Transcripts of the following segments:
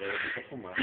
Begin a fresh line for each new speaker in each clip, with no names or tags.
Eu fico a fumar.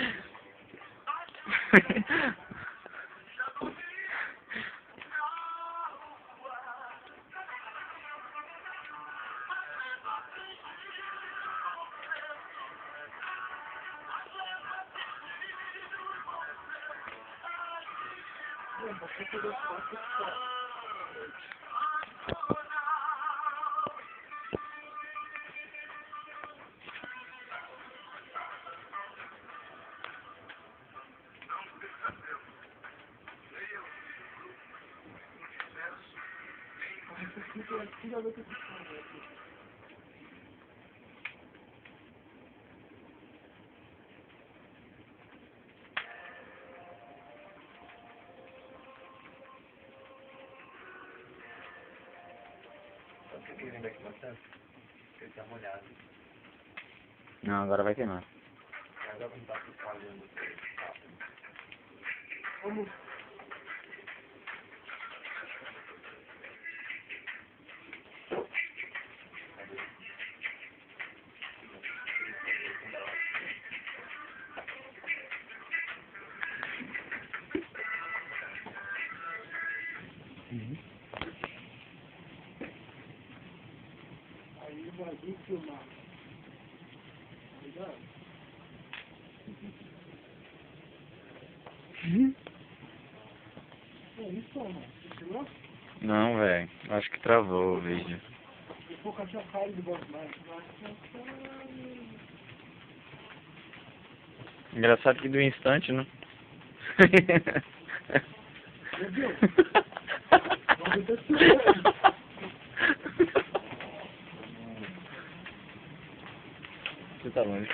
Sabe por que ele vai queimar tanto? Porque ele tá molhado.
Não, agora vai queimar.
Agora não tá falhando.
Vamos. Aí vai vir filmar. Ligado? É isso, mano. Entendeu?
Não, velho. Acho que travou o vídeo.
Eu vou cachar a cara do Bosmar.
Engraçado que do instante, né?
Meu Deus.
Você tá longe.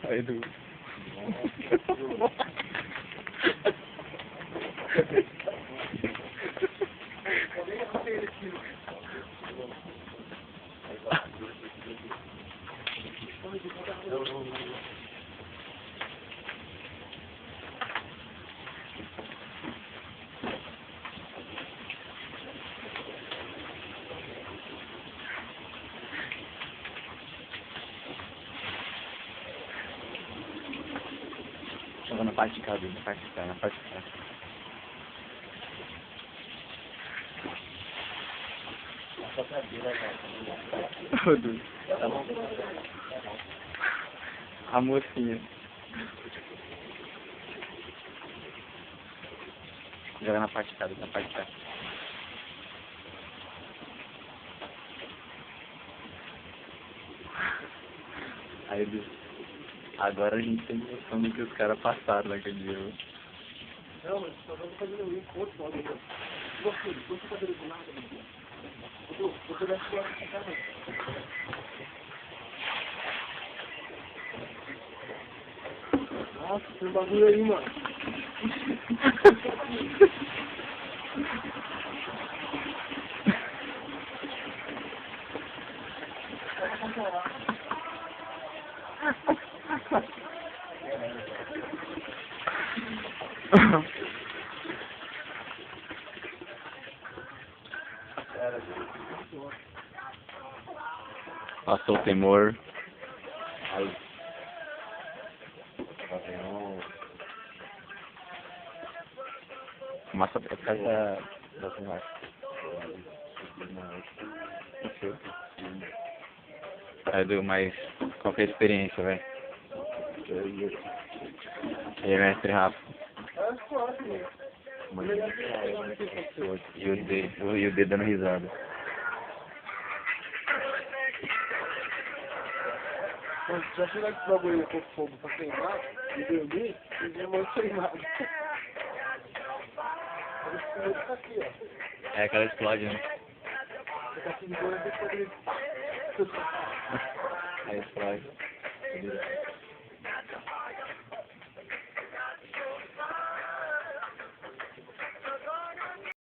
Aí do... Tava na parte de cá, na parte de cá, na parte de cá.
Só pra ver, né,
Tá bom. A mocinha. Joga na parte de cá, na parte de cá. Aí, agora a gente tem noção do que os caras passaram naquele dia.
Não, mas só vamos fazer um encontro só, né? Você tá vendo nada, né? Você vai ficar aqui, cara. Nossa, tem um bagulho aí, mano.
Passou o temor.
Aí. Tá vendo?
Massa pra cá da fumaça. Aí do mais. Qual que é a experiência, velho? E aí, mestre Rafa? E o D dando risada.
Mano, já tirar esse bagulho aí com fogo pra queimar e dormir, e minha mãe queimada. Ele tá aqui, ó.
É aquela explode, né?
Ele tá aqui de boa, eu tenho que fazer.
Aí explode.